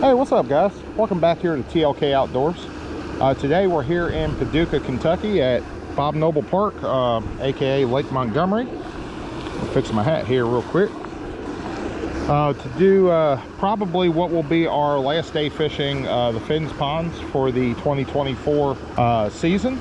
Hey, what's up guys? Welcome back here to TLK Outdoors. Today we're here in Paducah, Kentucky at Bob Noble Park, aka Lake Montgomery. I'll fix my hat here real quick. To do probably what will be our last day fishing the Fins Ponds for the 2024 season.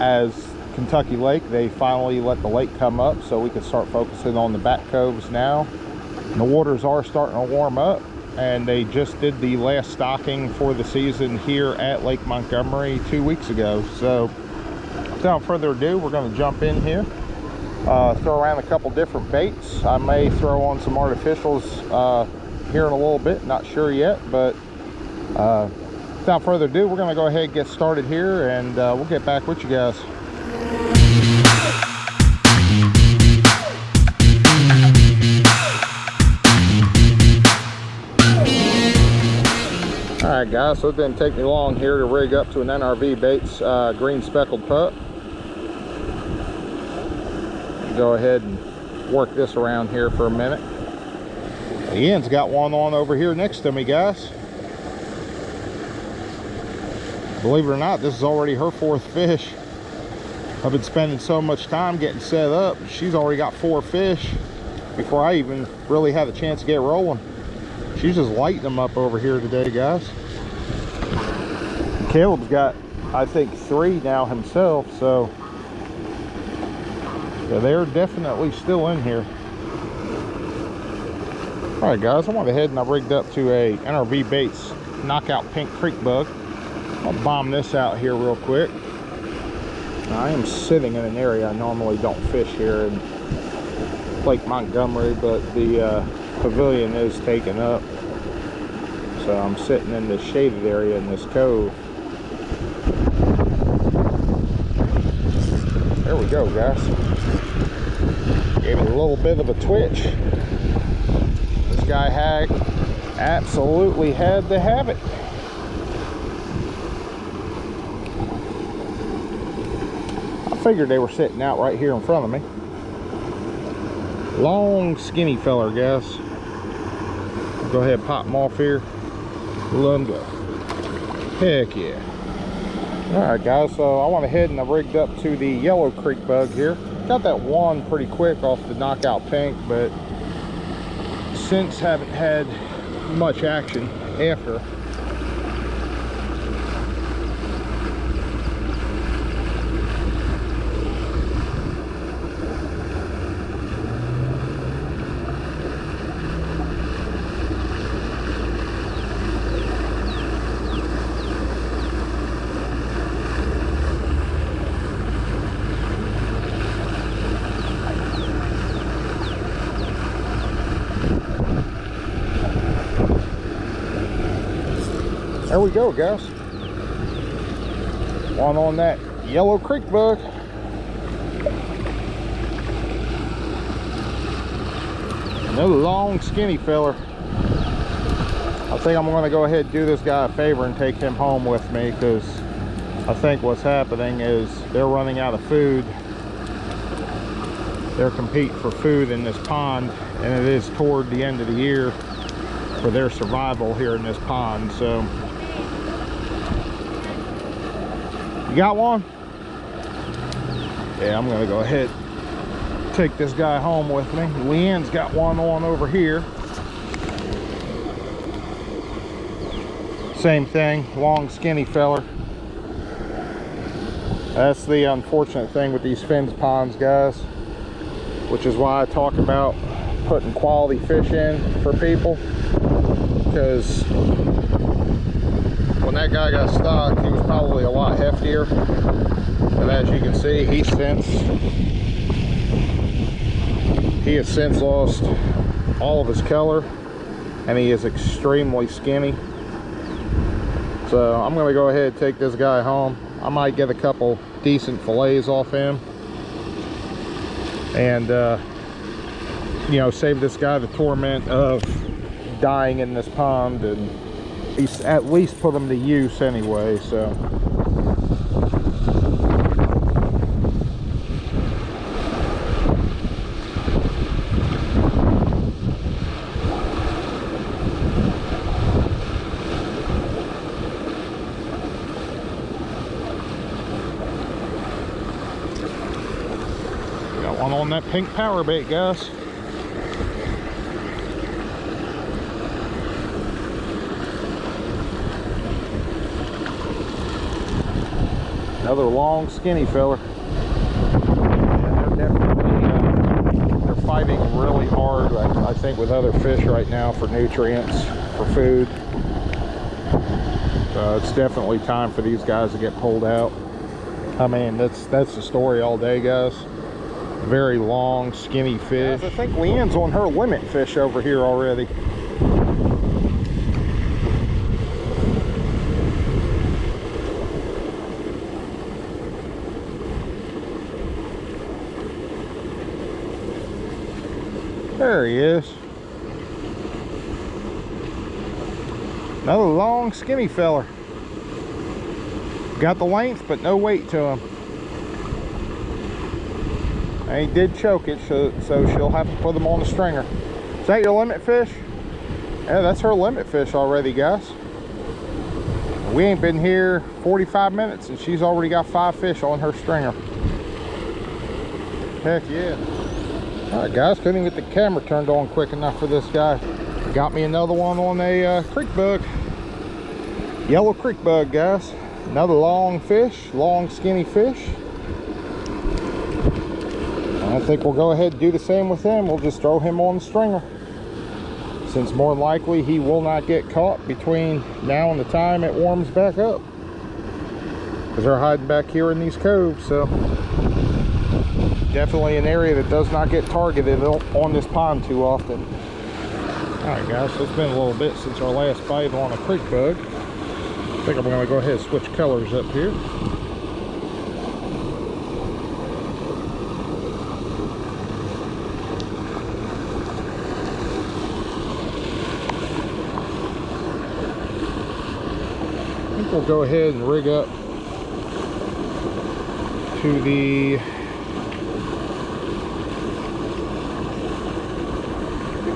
As Kentucky Lake, they finally let the lake come up so we can start focusing on the back coves now. The waters are starting to warm up, and they just did the last stocking for the season here at Lake Montgomery 2 weeks ago. So without further ado, we're going to jump in here, throw around a couple different baits. I may throw on some artificials here in a little bit, not sure yet, but without further ado, we're going to go ahead and get started here, and we'll get back with you guys. Alright guys, so it didn't take me long here to rig up to an NRV Baits green speckled pup. Go ahead and work this around here for a minute. Ian's got one on over here next to me, guys. Believe it or not, this is already her fourth fish. I've been spending so much time getting set up. She's already got 4 fish before I even really had a chance to get rolling. She's just lighting them up over here today, guys. Caleb's got, I think, 3 now himself, so yeah, they're definitely still in here. All right, guys, I went ahead and I rigged up to a NRV Baits Knockout Pink Creek Bug. I'll bomb this out here real quick. I am sitting in an area I normally don't fish here in Lake Montgomery, but the pavilion is taken up, so I'm sitting in this shaded area in this cove. There we go, guys. Gave it a little bit of a twitch. This guy absolutely had to have it. I figured they were sitting out right here in front of me. Long, skinny feller, guys. Go ahead and pop them off here. Let them go. Heck yeah. Alright guys, so I went ahead and I rigged up to the Yellow Creek Bug here. Got that one pretty quick off the Knockout Pink, but since haven't had much action after. There we go, guys. One on that Yellow Creek Bug. Another long, skinny feller. I think I'm going to go ahead and do this guy a favor and take him home with me, because I think what's happening is they're running out of food. They're competing for food in this pond, and it is toward the end of the year for their survival here in this pond. So you got one? Yeah, I'm gonna go ahead and take this guy home with me. Leanne's got one on over here. Same thing, long, skinny feller. That's the unfortunate thing with these Fins Ponds, guys, which is why I talk about putting quality fish in for people, because when that guy got stocked, he was probably a lot heftier, and as you can see, he has since lost all of his color, and he is extremely skinny. So I'm going to go ahead and take this guy home. I might get a couple decent fillets off him, and you know, save this guy the torment of dying in this pond, and at least put them to use anyway. So on that pink power bait, guys. Another long, skinny fella. Yeah, they're definitely they're fighting really hard, I think, with other fish right now for nutrients, for food. So it's definitely time for these guys to get pulled out. I mean, that's the story all day, guys. Very long, skinny fish. Guys, I think Leanne's on her limit fish over here already. There he is. Another long, skinny feller. Got the length, but no weight to him. And he did choke it, so she'll have to put them on the stringer. Is that your limit fish? Yeah, that's her limit fish already, guys. We ain't been here 45 minutes, and she's already got 5 fish on her stringer. Heck yeah. All right, guys, couldn't get the camera turned on quick enough for this guy. Got me another one on a creek bug. Yellow creek bug, guys. Another long fish, long skinny fish. I think we'll go ahead and do the same with him. We'll just throw him on the stringer, since more than likely he will not get caught between now and the time it warms back up, because they're hiding back here in these coves. So definitely an area that does not get targeted on this pond too often. All right, guys, so it's been a little bit since our last bite on a creek bug. I think I'm going to go ahead and switch colors up here. I think we'll go ahead and rig up to the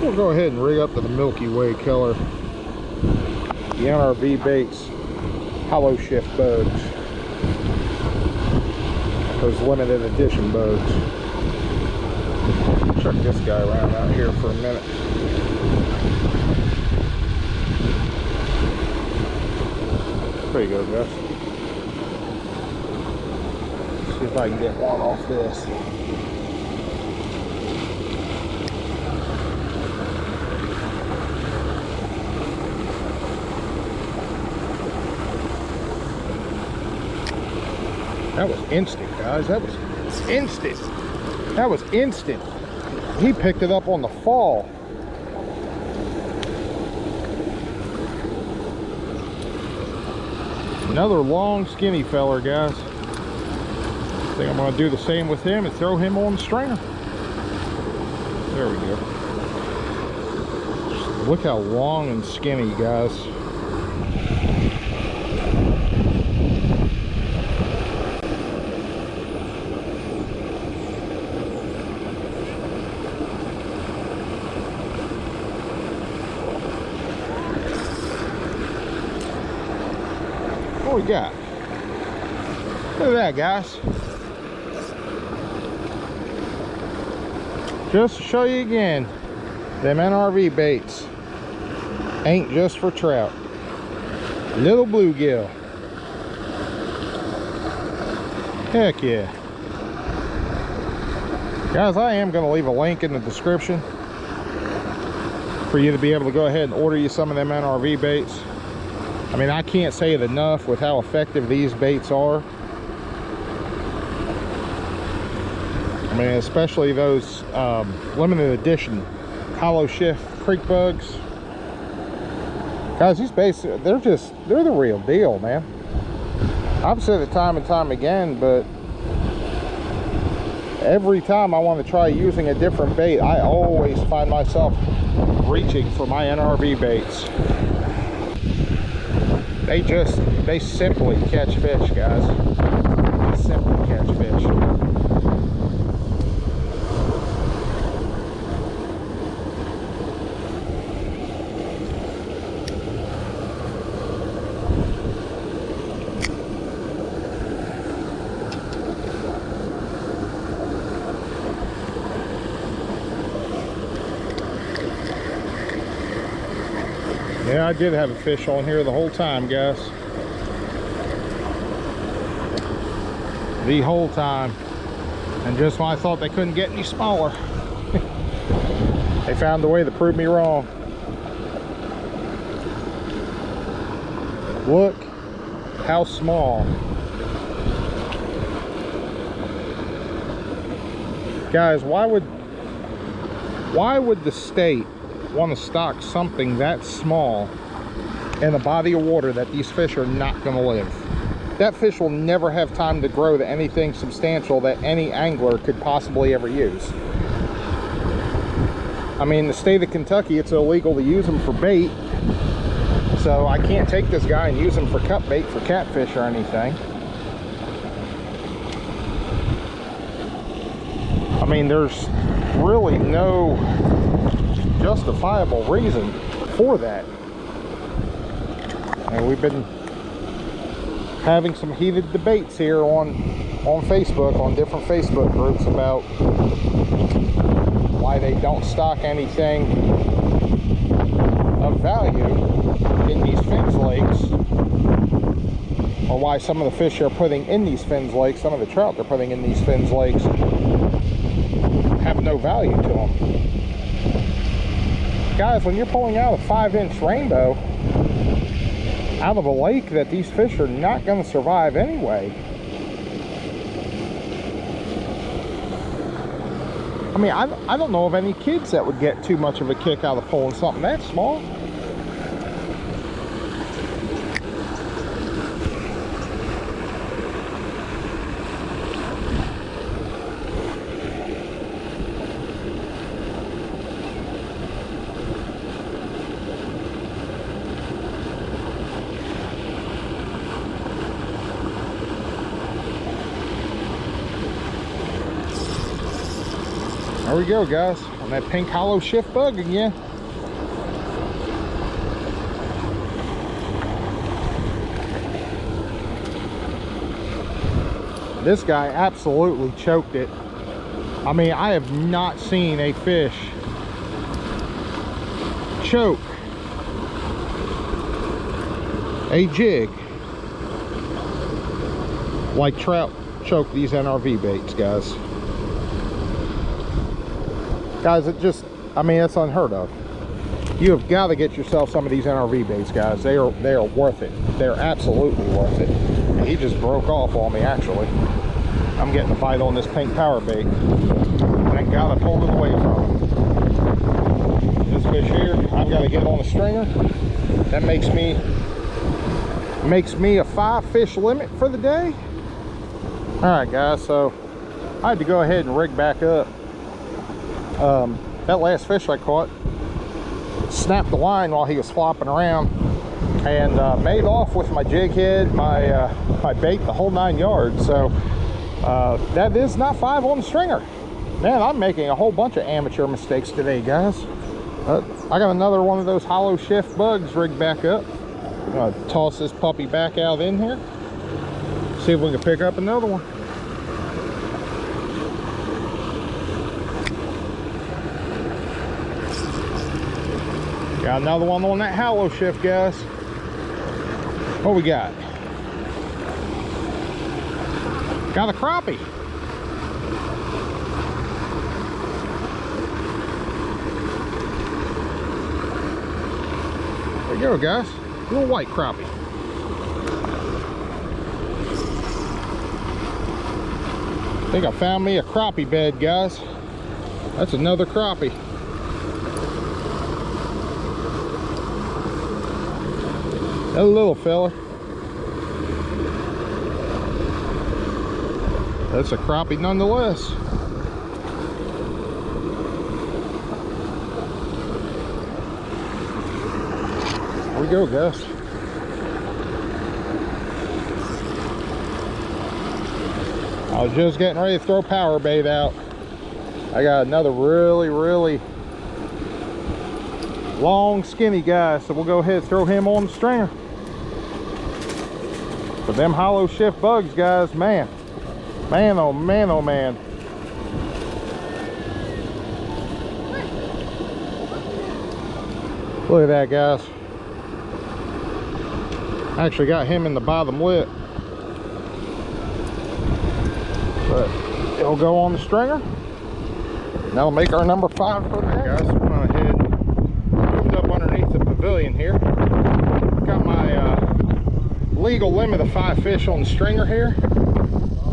we'll go ahead and rig up to the Milky Way color. The NRV baits hollow shift bugs. Those limited edition bugs. Check this guy around out here for a minute. There you go, guys. See if I can get one off this. That was instant, guys. That was instant. That was instant. He picked it up on the fall. Another long, skinny feller, guys. I think I'm going to do the same with him and throw him on the stringer. There we go. Look how long and skinny, guys. What we got? Look at that, guys. Just to show you again, them NRV baits ain't just for trout. Little bluegill. Heck yeah. Guys, I am going to leave a link in the description for you to be able to go ahead and order you some of them NRV baits. I mean, I can't say it enough with how effective these baits are. I mean, especially those limited edition hollow shift creek bugs. Guys, these baits, they're the real deal, man. I've said it time and time again, but every time I want to try using a different bait, I always find myself reaching for my NRV baits. They simply catch fish, guys. They simply catch fish. Yeah, I did have a fish on here the whole time, guys. The whole time. And just when I thought they couldn't get any smaller, they found a way to prove me wrong. Look how small. Guys, why would the state want to stock something that small in a body of water that these fish are not going to live? That fish will never have time to grow to anything substantial that any angler could possibly ever use. I mean, the state of Kentucky, it's illegal to use them for bait. So I can't take this guy and use him for cut bait for catfish or anything. I mean, there's really no justifiable reason for that. And we've been having some heated debates here on Facebook, on different Facebook groups, about why they don't stock anything of value in these Fins lakes, or why some of the fish they're putting in these Fins lakes, some of the trout they're putting in these Fins lakes, have no value to them. Guys, when you're pulling out a 5-inch rainbow out of a lake that these fish are not going to survive anyway, I mean, I don't know of any kids that would get too much of a kick out of pulling something that small. There we go, guys, on that pink hollow shift bug again. This guy absolutely choked it. I mean, I have not seen a fish choke a jig like trout choke these NRV baits, guys. Guys, it just, I mean, it's unheard of. You have got to get yourself some of these NRV baits, guys. They are worth it. They're absolutely worth it. He just broke off on me, actually. I'm getting a bite on this pink power bait. Thank God I pulled it away from him. This fish here, I've got to get on a stringer. That makes me a 5-fish limit for the day. All right, guys, so I had to go ahead and rig back up. That last fish I caught snapped the line while he was flopping around, and made off with my jig head, my bait, the whole 9 yards. So that is not 5 on the stringer. Man, I'm making a whole bunch of amateur mistakes today, guys. I got another one of those hollow shift bugs rigged back up. I'm gonna toss this puppy back out in here, see if we can pick up another one. Got another one on that hollow shift, guys. What we got? Got a crappie. There you go, guys. Little white crappie. I think I found me a crappie bed, guys. That's another crappie. A little fella. That's a crappie nonetheless. Here we go, guys. I was just getting ready to throw power bait out. I got another really long skinny guy, so we'll go ahead and throw him on the stringer. But them hollow shift bugs, guys, man oh man oh man. Look at that, guys. Actually got him in the bottom lip, but it'll go on the stringer. That'll make our number 5 for the day. Guys, we're going ahead and moved up underneath the pavilion here. Got my legal limit of 5 fish on the stringer here.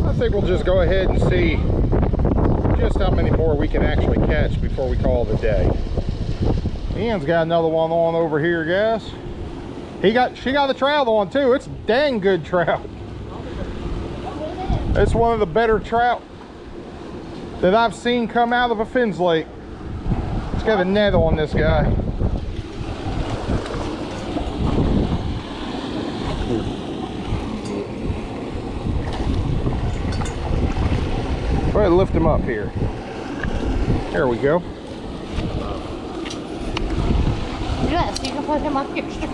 I think we'll just go ahead and see just how many more we can actually catch before we call it a day. Ian's got another one on over here, guys. She got the trout on too. It's dang good trout. It's one of the better trout that I've seen come out of a Fins Lake. It's got a net on this guy. Go ahead and lift him up here. There we go. Yes, you can put him on your string.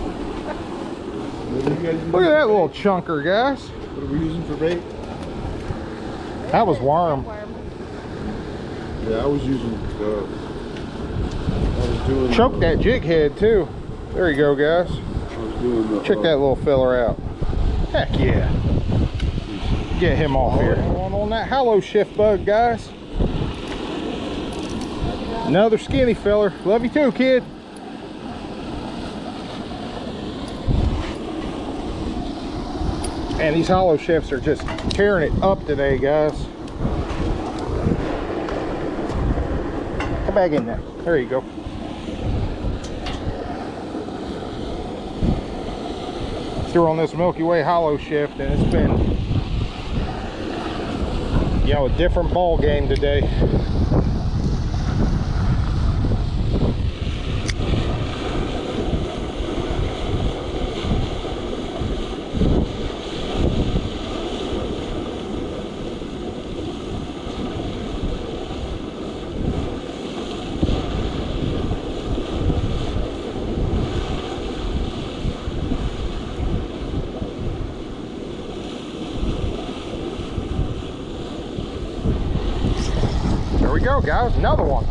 Look at that little chunker, guys. What are we using for bait? That was worm. Yeah, I was using Choke that jig head too. There you go, guys. I was doing Check that little filler out. Heck yeah. Get him off here. On that hollow shift bug, guys. Another skinny filler. Love you too, kid. And these hollow shifts are just tearing it up today, guys. Come back in there. There you go. Threw on this Milky Way hollow shift, and it's been, you know, a different ball game today. There we go, guys, another one.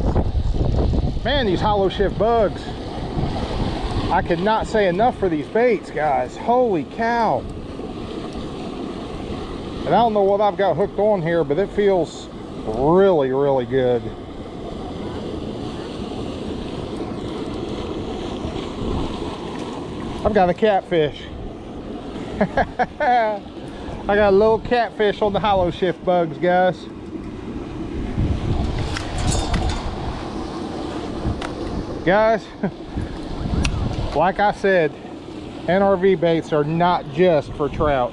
Man, these hollow shift bugs, I could not say enough for these baits, guys. Holy cow. And I don't know what I've got hooked on here, but it feels really, really good. I've got a catfish. I got a little catfish on the hollow shift bugs, guys. Guys, like I said, NRV baits are not just for trout.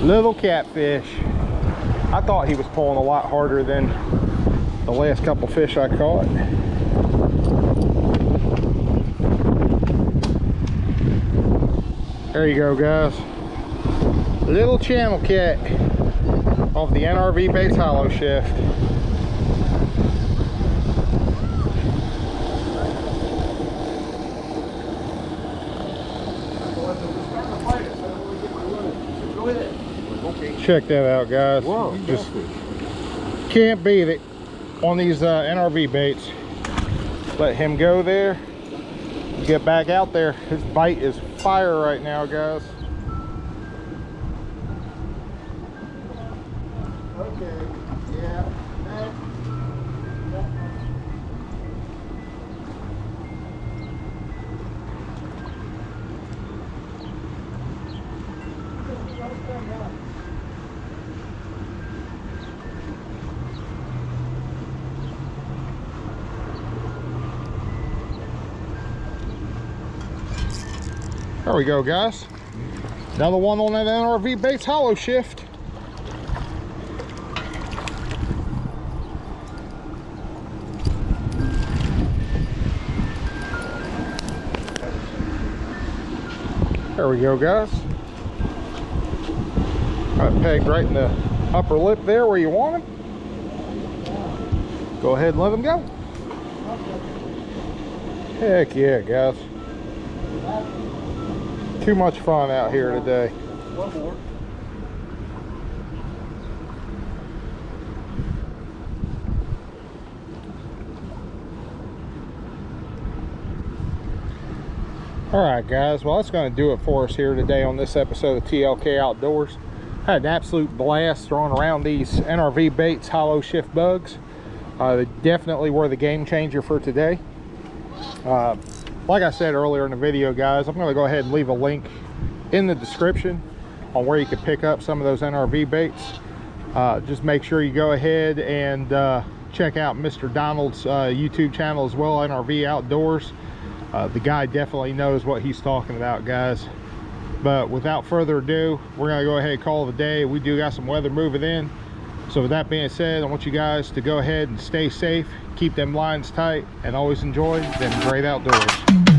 Little catfish. I thought he was pulling a lot harder than the last couple fish I caught. There you go, guys. Little channel cat off the NRV Baits hollow shift. Check that out, guys. Wow, just can't beat it on these NRV baits. Let him go there. Get back out there. His bite is fire right now, guys. Okay, yeah. There we go, guys. Another one on that NRV Baits hollow shift. There we go, guys. Got it pegged right in the upper lip there where you want him. Go ahead and let him go. Heck yeah, guys. Too much fun out here today. One more. All right, guys, well, that's going to do it for us here today on this episode of TLK Outdoors. Had an absolute blast throwing around these NRV baits, hollow shift bugs. They definitely were the game changer for today. Like I said earlier in the video, guys, I'm going to go ahead and leave a link in the description on where you can pick up some of those NRV baits. Just make sure you go ahead and check out Mr. Donald's YouTube channel as well, NRV Outdoors. The guy definitely knows what he's talking about, guys. But without further ado, we're going to go ahead and call it a day. We do got some weather moving in. So with that being said, I want you guys to go ahead and stay safe, keep them lines tight, and always enjoy them great outdoors.